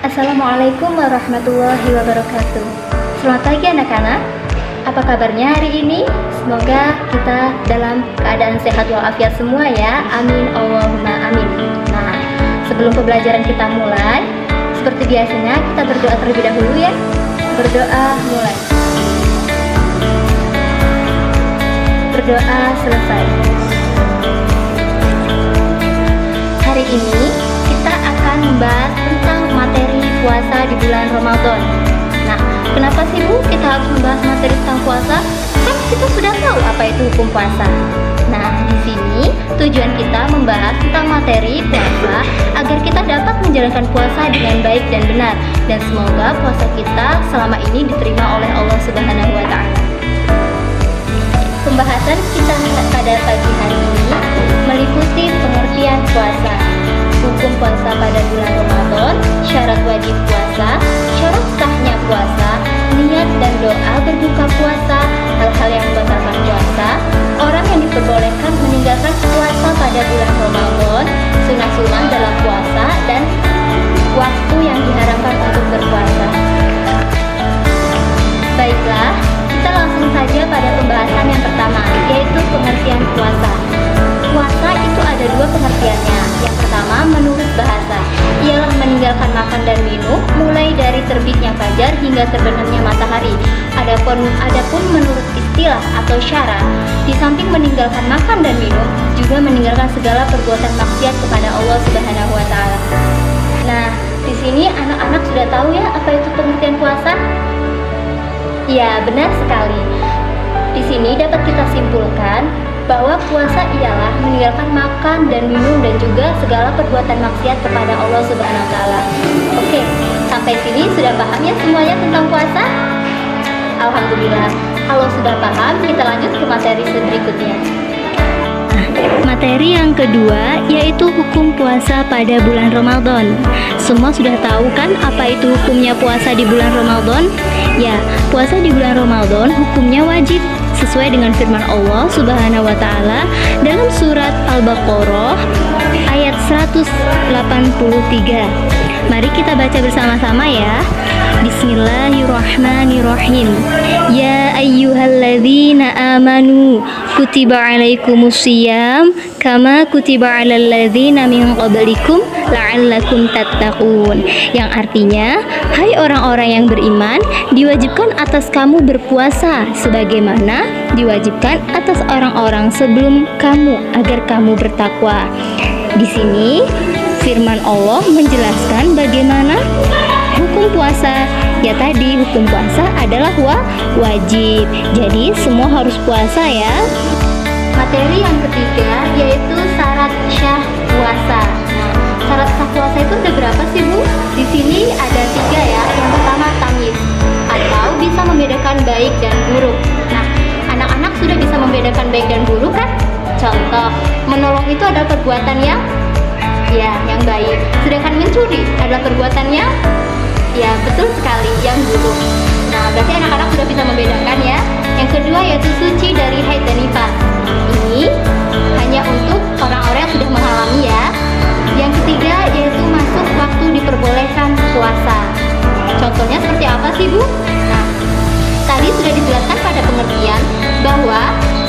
Assalamualaikum warahmatullahi wabarakatuh. Selamat pagi anak-anak. Apa kabarnya hari ini? Semoga kita dalam keadaan sehat walafiat semua ya. Amin Allahumma amin. Nah, sebelum pembelajaran kita mulai, seperti biasanya kita berdoa terlebih dahulu ya. Berdoa mulai. Berdoa selesai. Hari ini kita akan membahas tentang materi puasa di bulan Ramadan. Nah, kenapa sih Bu kita harus membahas materi tentang puasa? Kan kita sudah tahu apa itu hukum puasa. Nah, di sini tujuan kita membahas tentang materi puasa agar kita dapat menjalankan puasa dengan baik dan benar, dan semoga puasa kita selama ini diterima oleh Allah Subhanahu wa taala. Pembahasan kita pada pagi hari ini meliputi pengertian puasa, hukum puasa pada bulan Ramadan, syarat wajib puasa, syarat sahnya puasa, niat dan doa berbuka puasa, hal-hal yang membatalkan puasa, orang yang diperbolehkan meninggalkan puasa pada bulan Ramadan, sunah-sunah dalam puasa, dan waktu yang diharamkan untuk berpuasa. Baiklah, kita langsung saja pada pembahasan yang pertama, yaitu pengertian puasa. Puasa itu ada dua pengertiannya. Yang pertama, menurut bahasa, ialah meninggalkan makan dan minum mulai dari terbitnya fajar hingga terbenamnya matahari. Adapun menurut istilah atau syarat, di samping meninggalkan makan dan minum, juga meninggalkan segala perbuatan maksiat kepada Allah Subhanahu wa taala. Nah, di sini anak-anak sudah tahu ya apa itu pengertian puasa? Ya, benar sekali. Di sini dapat kita simpulkan bahwa puasa ialah meninggalkan makan dan minum dan juga segala perbuatan maksiat kepada Allah Subhanahu wa taala. Oke, sampai sini sudah paham ya semuanya tentang puasa? Alhamdulillah. Kalau sudah paham, kita lanjut ke materi berikutnya. Materi yang kedua yaitu hukum puasa pada bulan Ramadan. Semua sudah tahu kan apa itu hukumnya puasa di bulan Ramadan? Ya, puasa di bulan Ramadan hukumnya wajib sesuai dengan firman Allah Subhanahu wa taala dalam surat Al-Baqarah ayat 183. Mari kita baca bersama-sama ya. Bismillahirrahmanirrahim. Ya ayyuhalladzina amanu kutiba alaikumusiyam kama kutiba alal ladzina min qablikum la'allakum tattaqun. Yang artinya, hai orang-orang yang beriman, diwajibkan atas kamu berpuasa sebagaimana diwajibkan atas orang-orang sebelum kamu agar kamu bertakwa. Di sini firman Allah menjelaskan bagaimana hukum puasa. Ya tadi, hukum puasa adalah wajib. Jadi semua harus puasa ya. Materi yang ketiga yaitu syarat syah puasa. Nah, syarat sah puasa itu ada berapa sih Bu? Di sini ada 3 ya. Yang pertama tamyiz, atau bisa membedakan baik dan buruk. Nah, anak-anak sudah bisa membedakan baik dan buruk kan? Contoh, menolong itu adalah perbuatan yang baik. Sedangkan mencuri adalah perbuatan yang betul sekali, yang buruk. Nah, berarti anak-anak sudah bisa membedakan ya. Yang kedua yaitu suci dari haid dan nifas. Ini hanya untuk orang-orang yang sudah mengalami ya. Yang ketiga yaitu masuk waktu diperbolehkan puasa. Contohnya seperti apa sih Bu? Nah, tadi sudah dijelaskan pada pengertian bahwa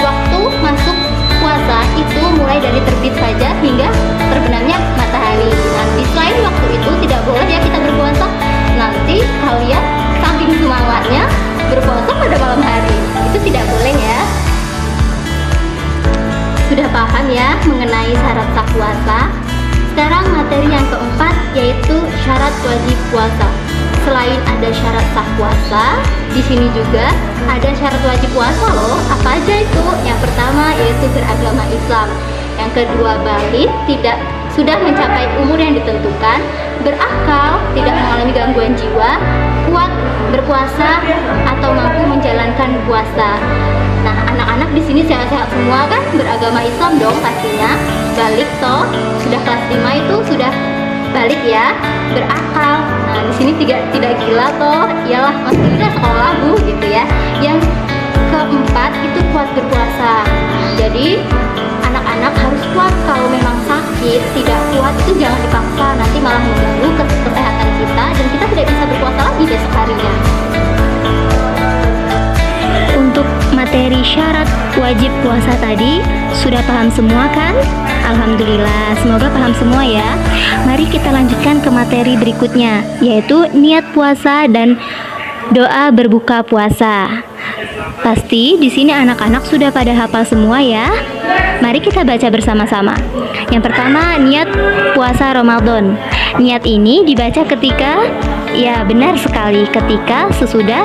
waktu masuk puasa itu mulai dari terbit fajar hingga terbenamnya matahari. Nah, di selain waktu itu tidak boleh ya kita berpuasa. Nanti kalian saking semangatnya berpuasa pada malam hari. Itu tidak boleh ya. Sudah paham ya mengenai syarat sah puasa? Sekarang materi yang keempat yaitu syarat wajib puasa. Selain ada syarat sah puasa, di sini juga ada syarat wajib puasa loh. Apa aja itu? Yang pertama yaitu beragama Islam. Yang kedua balik, sudah mencapai umur yang ditentukan, berakal, tidak mengalami gangguan jiwa, kuat berpuasa atau mampu menjalankan puasa. Nah, anak-anak di sini sehat-sehat semua kan? Beragama Islam dong pastinya. Balik toh, sudah kelas 5 itu sudah balik ya. Berakal. Nah, di sini tidak gila toh. Iyalah, masih udah sekolah Bu gitu ya. Yang keempat itu kuat berpuasa. Jadi anak-anak harus kuat. Kalau memang sakit, tidak kuat itu jangan dipaksa, nanti malah mengganggu kesehatan kita dan materi syarat wajib puasa tadi sudah paham semua kan? Alhamdulillah, semoga paham semua ya. Mari kita lanjutkan ke materi berikutnya, yaitu niat puasa dan doa berbuka puasa. Pasti di sini anak-anak sudah pada hafal semua ya. Mari kita baca bersama-sama. Yang pertama, niat puasa Ramadan. Niat ini dibaca ketika, ya benar sekali, ketika sesudah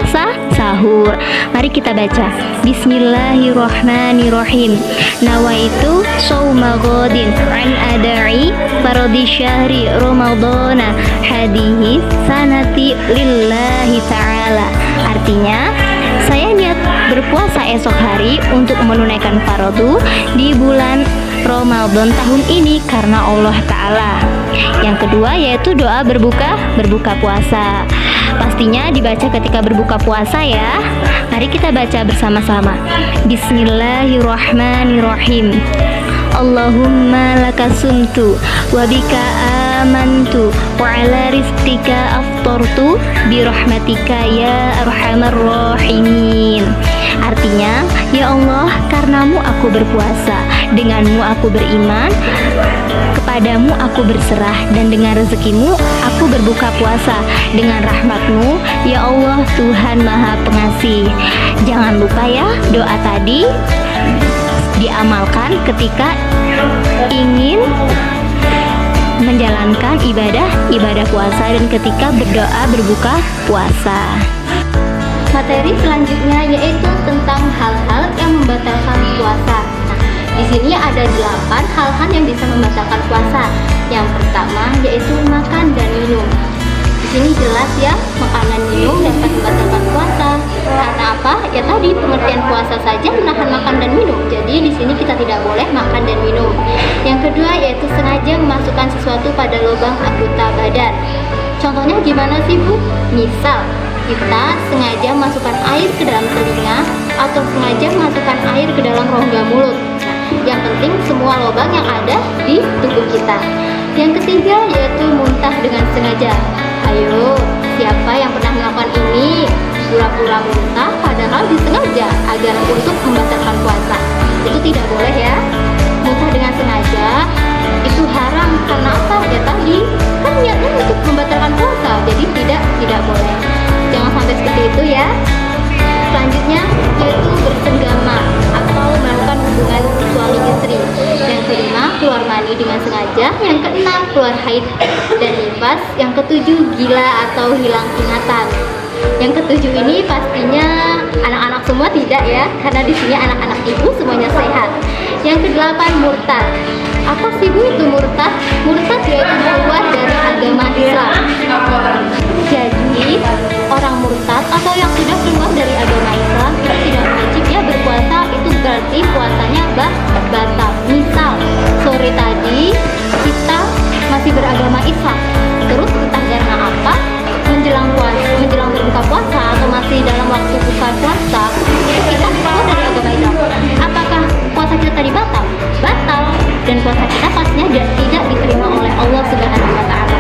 sahur. Mari kita baca. Bismillahirrahmanirrahim. Nawaitu shauma ghadin an adai faradi syahri Ramadana hadihi sanati lillahi ta'ala. Artinya, saya niat berpuasa esok hari untuk menunaikan fardu di bulan Ramadan tahun ini karena Allah Ta'ala. Yang kedua yaitu doa berbuka puasa. Pastinya dibaca ketika berbuka puasa ya. Mari kita baca bersama-sama. Bismillahirrahmanirrahim. Allahumma laka sumtu wa bika amantu wa ala rizqika aftartu bi rahmatika ya arhamar rahimin. Artinya, ya Allah, karenamu aku berpuasa, denganmu aku beriman, kepadamu aku berserah, dan dengan rezekimu aku berbuka puasa. Dengan rahmatmu, ya Allah Tuhan Maha Pengasih. Jangan lupa ya, doa tadi diamalkan ketika ingin menjalankan ibadah puasa dan ketika berdoa berbuka puasa. Materi selanjutnya yaitu tentang hal-hal yang membatalkan puasa. Nah, di sini ada 8 hal-hal yang bisa membatalkan puasa. Yang pertama yaitu makan dan minum. Di sini jelas ya, makanan minum dapat membatalkan puasa. Karena apa? Ya tadi pengertian puasa saja menahan makan dan minum. Jadi di sini kita tidak boleh makan dan minum. Yang kedua yaitu sengaja memasukkan sesuatu pada lubang anggota badan. Contohnya gimana sih Bu? Misal kita sengaja masukkan air ke dalam telinga atau sengaja masukkan air ke dalam rongga mulut. Yang penting semua lubang yang ada di tubuh kita. Yang ketiga yaitu muntah dengan sengaja. Ayo, siapa yang pernah melakukan ini? Pura-pura muntah padahal disengaja agar untuk membatalkan puasa. Itu tidak boleh ya. Muntah dengan sengaja itu haram. Karena apa? Ya tadi kan niatnya untuk membatalkan puasa, jadi tidak boleh. Jangan sampai seperti itu ya. Selanjutnya yaitu bersenggama atau melakukan hubungan suami istri. Yang kelima, keluar mani dengan sengaja. Yang keenam, keluar haid dan nifas. Yang ketujuh, gila atau hilang ingatan. Yang ketujuh ini pastinya anak-anak semua tidak ya, karena di sini anak-anak ibu semuanya sehat. Yang kedelapan, murtad. Apa sih Bu itu murtad? Murtad yaitu keluar dari agama Islam. Jadi orang murtad atau yang sudah keluar dari agama Islam itu tidak wajib ya berpuasa. Itu berarti puasanya batal. Misal sore tadi kita masih beragama Islam, terus entah karena apa menjelang berbuka puasa atau masih dalam waktu buka puasa itu kita keluar dari agama Islam. Apakah puasa kita tadi batal? Batal. Dan puasa kita pastinya tidak diterima oleh Allah Subhanahu wa Ta'ala.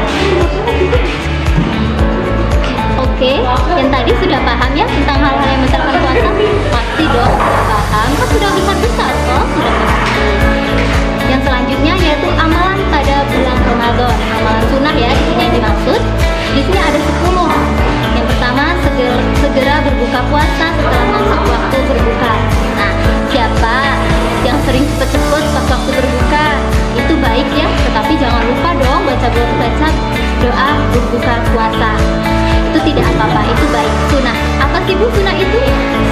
Oke, yang tadi sudah paham ya tentang hal-hal yang membatalkan puasa? Pasti dong paham, kan sudah besar-besar kok, sudah pasti. Yang selanjutnya yaitu amalan pada bulan Ramadan. Amalan sunnah ya, di sini yang dimaksud. Di sini ada 10. Yang pertama, segera berbuka puasa setelah masuk waktu berbuka. Nah, siapa yang sering cepet-cepet pas waktu berbuka itu baik ya, tetapi jangan lupa dong baca doa berbuka puasa. Itu tidak apa-apa, itu baik. Sunnah. Apa sih Bu sunnah itu?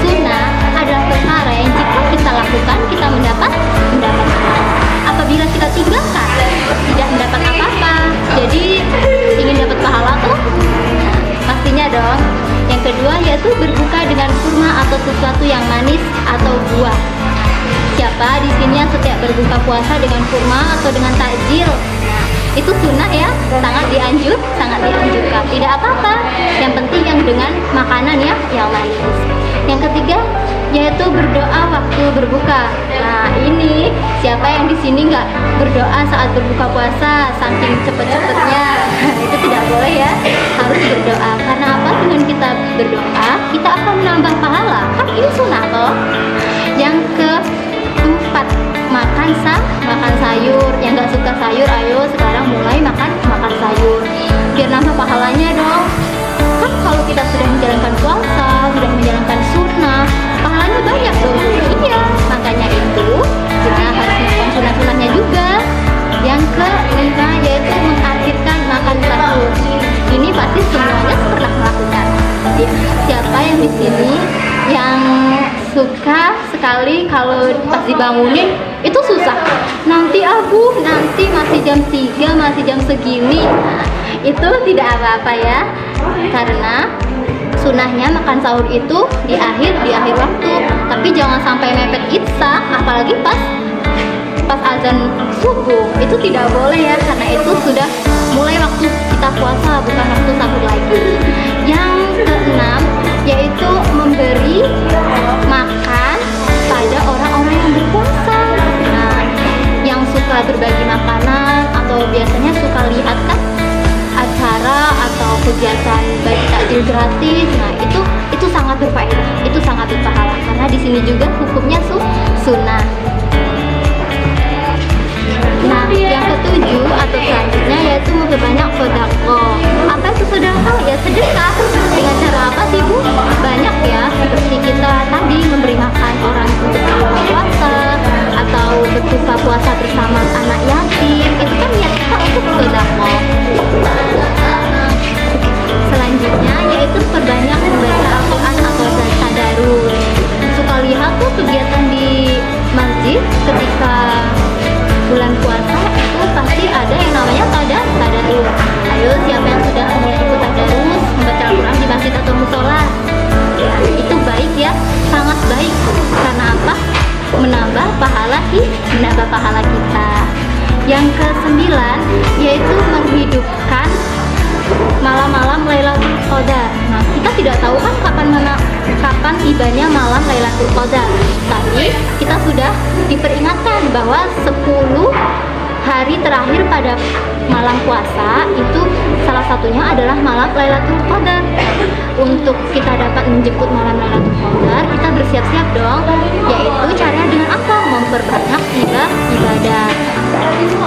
Sunnah adalah perkara yang jika kita lakukan kita mendapat pahala. Apabila kita tinggalkan tidak mendapat apa-apa. Jadi ingin dapat pahala tuh? Nah, pastinya dong. Yang kedua yaitu berbuka dengan kurma atau sesuatu yang manis atau buah. Siapa di sini yang setiap berbuka puasa dengan kurma atau dengan takjil? Nah, itu sunnah ya, sangat dianjurkan. Tidak apa-apa. Yang penting yang dengan makanan ya yang manis. Yang ketiga yaitu berdoa waktu berbuka. Nah, ini siapa yang di sini nggak berdoa saat berbuka puasa saking cepet-cepetnya? Itu tidak boleh ya, harus berdoa. Karena apa? Dengan kita berdoa kita akan menambah pahala. Kan ini sunnah toh. sekali kalau pas dibangunin itu susah. Nanti nanti masih jam 3, masih jam segini. Nah, itu tidak apa-apa ya. Karena sunahnya makan sahur itu di akhir waktu. Tapi jangan sampai mepet imsak, apalagi pas azan subuh. Itu tidak boleh ya, karena itu sudah mulai waktu kita puasa, bukan waktu sahur lagi. Yang keenam yaitu memberi makan pada orang-orang yang berpuasa. Nah, yang suka berbagi makanan atau biasanya suka lihat kan acara atau kegiatan bagi takjil gratis. Nah, itu sangat berfaedah, itu sangat berpahala karena di sini juga hukumnya sunnah. Nah, yang ketujuh atau selanjutnya yaitu memperbanyak sedekah. Apa itu sedekah? Ya sedekah. Dengan cara apa sih Bu? Banyak ya, seperti kita tadi memberi makan orang untuk berbuka puasa atau berbuka puasa bersama anak yatim. Itu kan niat kita untuk sedekah. Selanjutnya yaitu perbanyak membaca Al-Quran atau tadarus. Suka lihat tuh kegiatan di masjid ketika bulan puasa itu pasti ada yang namanya tadarus. Ayo, siapa yang sudah mulai ikut tadarus membaca Al-Quran di masjid atau musola? Ya, itu baik ya, sangat baik. Karena apa? Menambah pahala kita. Yang ke-9 yaitu menghidupkan malam-malam Lailatul Qadar. Nah, kita tidak tahu kan kapan tibanya malam Lailatul Qadar. Tapi kita sudah diperingatkan bahwa 10 hari terakhir pada malam puasa itu salah satunya adalah malam Lailatul Qadar. Untuk kita dapat menjemput malam Lailatul Qadar, kita bersiap-siap dong. Yaitu caranya dengan apa? Memperbanyak ibadah.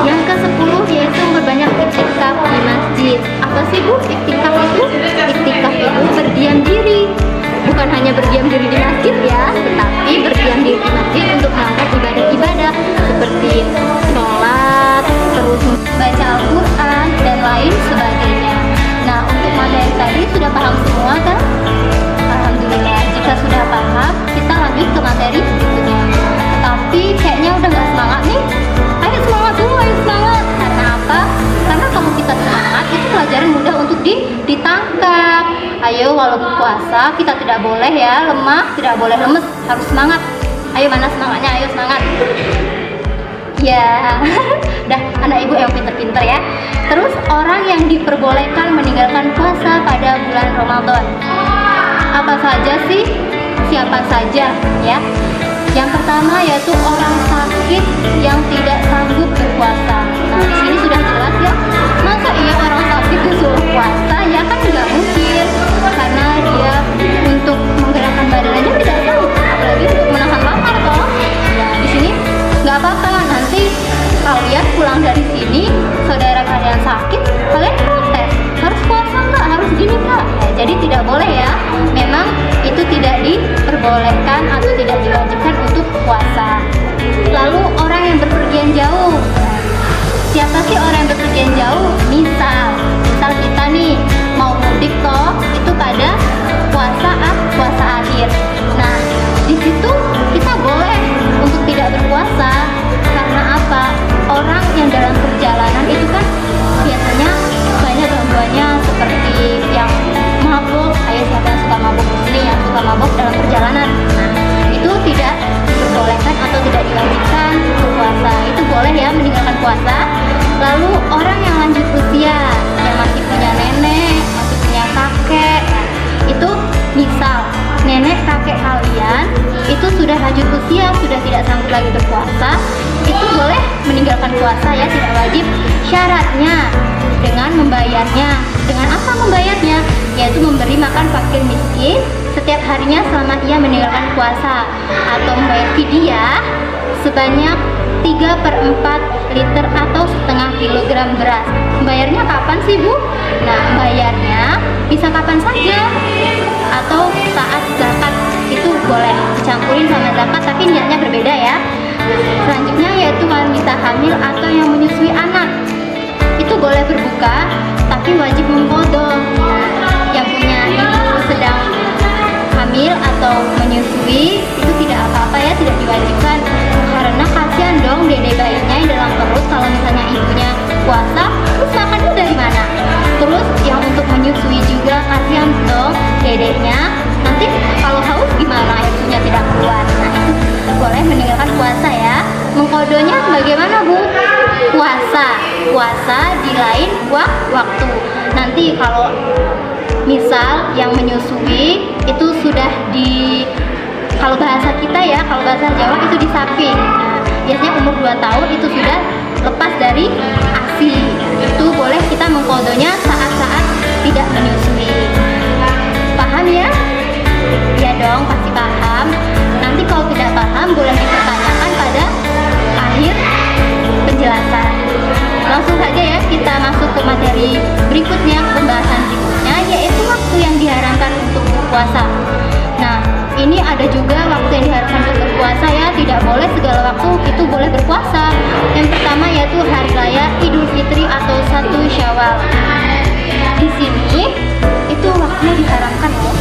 Yang ke-10 yaitu memperbanyak iktikaf di masjid. Apa sih Bu iktikaf itu? Iktikaf itu berdiam diri. Bukan hanya berdiam diri di masjid ya, tetapi berdiam diri di masjid untuk melakukan ibadah-ibadah seperti sholat, terus baca Al-Quran, dan lain sebagainya. Nah, untuk materi tadi sudah paham semua kan? Alhamdulillah. Jika sudah paham, kita lanjut ke materi berikutnya. Tapi kayaknya udah gak semangat nih. Ayo semangat dulu, ayo semangat. Karena apa? Karena kalau kita semangat, itu pelajaran mudah untuk ditangkap. Ayo, walaupun puasa kita tidak boleh ya lemah, tidak boleh lemes, harus semangat. Ayo, mana semangatnya? Ayo semangat. Ya, dah anak ibu yang pinter-pinter ya. Terus orang yang diperbolehkan meninggalkan puasa pada bulan Ramadan. Apa saja sih? Siapa saja ya? Yang pertama yaitu orang sakit yang tidak sanggup berpuasa. Nah, di sini sudah jelas ya. Masa iya orang sakit disuruh puasa? Ya kan nggak mungkin, karena dia untuk menggerakkan badannya tidak sanggup, apalagi untuk menahan lapar toh. Ya, di sini nggak apa-apa. Nanti kalian pulang dari sini, saudara kalian sakit, kalian protes, harus puasa nggak? Harus gini nggak? Ya, jadi tidak boleh ya. Memang itu tidak diperbolehkan atau tidak diwajibkan untuk puasa. Lalu orang yang berpergian jauh. Siapa sih orang yang berpergian jauh? Misal kita nih mau mudik toh, itu pada puasa akhir. Nah, di situ kita boleh untuk tidak berpuasa. Karena apa? Orang yang dalam perjalanan itu kan biasanya banyak gangguannya, seperti yang mabuk. Ayo, siapa yang suka mabuk di sini, yang suka mabuk dalam perjalanan? Nah, itu tidak diperbolehkan atau tidak diwajibkan untuk puasa. Itu boleh ya meninggalkan puasa. Lalu orang yang lanjut usia, yang masih punya nenek, masih punya kakek, itu misal nenek kakek kalian itu sudah lanjut usia, sudah tidak sanggup lagi berpuasa, itu boleh meninggalkan puasa ya, tidak wajib. Syaratnya dengan membayarnya. Dengan apa membayarnya? Yaitu memberi makan fakir miskin setiap harinya selama ia meninggalkan puasa, atau membayar fidyah sebanyak 3/4 liter atau setengah kilogram beras. Bayarnya kapan sih Bu? Nah, bayarnya bisa kapan saja, atau saat zakat itu boleh dicampurin sama zakat, tapi niatnya berbeda ya. Selanjutnya yaitu wanita hamil atau yang menyusui anak, itu boleh berbuka tapi wajib mengqadha. Yang punya ibu sedang hamil atau menyusui itu tidak apa-apa ya, tidak airnya, nanti kalau haus gimana, air susunya tidak keluar. Nah, itu boleh meninggalkan puasa ya. Mengkodonya bagaimana Bu? Puasa di lain waktu. Nanti kalau misal yang menyusui itu sudah kalau bahasa kita ya, kalau bahasa Jawa itu disaping. Nah, biasanya umur 2 tahun itu sudah lepas dari ASI. Itu boleh kita mengkodonya saat-saat tidak menyusui. Paham ya? Ya dong, pasti paham. Nanti kalau tidak paham boleh dipertanyakan pada akhir penjelasan. Langsung saja ya kita masuk ke materi berikutnya, pembahasan berikutnya, yaitu waktu yang diharamkan untuk berpuasa. Nah, ini ada juga waktu yang diharamkan untuk berpuasa ya. Tidak boleh segala waktu itu boleh berpuasa. Yang pertama yaitu hari raya Idul Fitri atau 1 Syawal. Di sini itu waktunya diharamkan loh.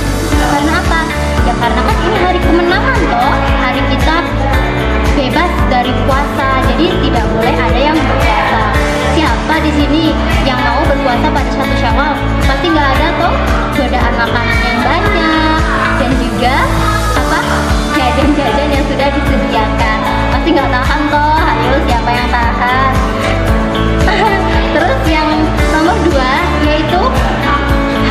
Karena apa? Ya karena kan ini hari kemenangan loh. Hari kita bebas dari puasa. Jadi tidak boleh ada yang berpuasa. Siapa di sini yang mau berpuasa pada 1 Syawal? Pasti nggak ada toh godaan makanan yang banyak dan juga jajan-jajan yang sudah disediakan. Pasti nggak tahan toh. Ayo siapa yang tahan? Terus yang nomor 2 yaitu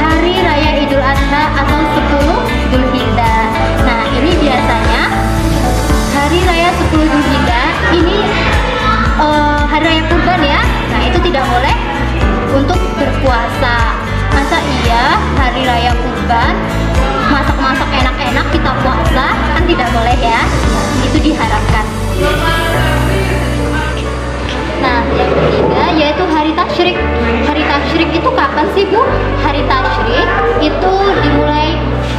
hari raya Idul Adha atau 10 Dzulhijjah. Nah, ini biasanya hari raya 10 Dzulhijjah ini hari raya kurban ya. Nah, itu tidak boleh untuk berpuasa. Masa iya hari raya kurban masak-masak enak-enak kita puasa? Kan tidak boleh ya. Itu diharapkan. Nah, yang ketiga yaitu hari tasyrik. Hari tasyrik itu kapan sih Bu? Hari tasyrik itu dimulai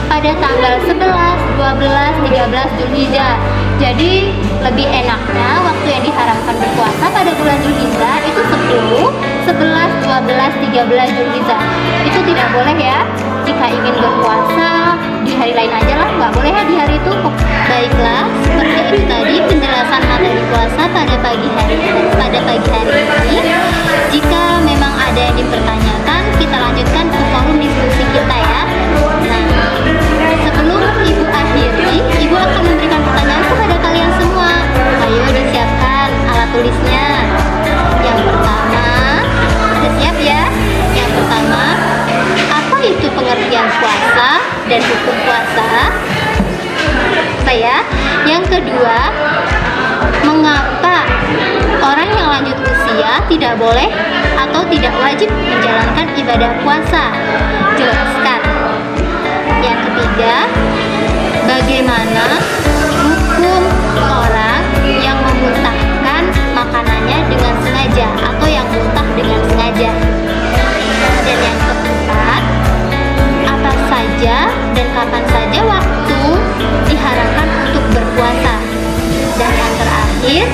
pada tanggal 11, 12, 13 Dzulhijjah. Jadi lebih enaknya waktu yang diharamkan berpuasa pada bulan Dzulhijjah itu 10, 11, 12, 13 Dzulhijjah. Itu tidak boleh ya. Jika ingin berpuasa di hari lain aja lah, nggak boleh ya di hari itu. Baiklah, seperti itu tadi penjelasan materi puasa pada pagi hari ini. Jika memang ada yang dipertanyakan, kita lanjutkan ke forum diskusi kita ya. Nah, sebelum Ibu akhiri, Ibu akan memberikan pertanyaan kepada kalian semua. Ayo disiapkan alat tulisnya. Yang pertama, sudah siap ya? Yang pertama, apa itu pengertian puasa dan hukum puasa? Yang kedua, mengapa orang yang lanjut usia tidak boleh atau tidak wajib menjalankan ibadah puasa? Jelaskan. Yang ketiga, bagaimana hukum orang yang memuntahkan makanannya dengan sengaja atau yang muntah dengan sengaja? Dan yang keempat, apa saja dan kapan saja waktu diharamkan untuk berpuasa? Dan yang terakhir,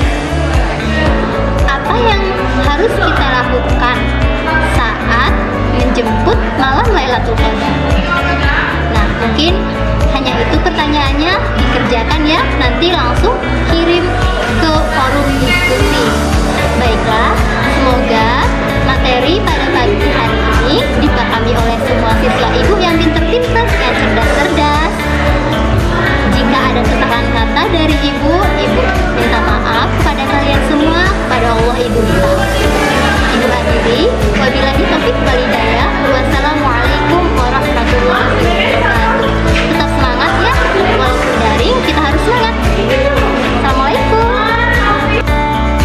apa yang harus kita lakukan saat menjemput malam Lailatul Qadar? Nah, mungkin hanya itu pertanyaannya, dikerjakan ya. Nanti langsung kirim ke forum diskusi. Baiklah, semoga materi pada pagi hari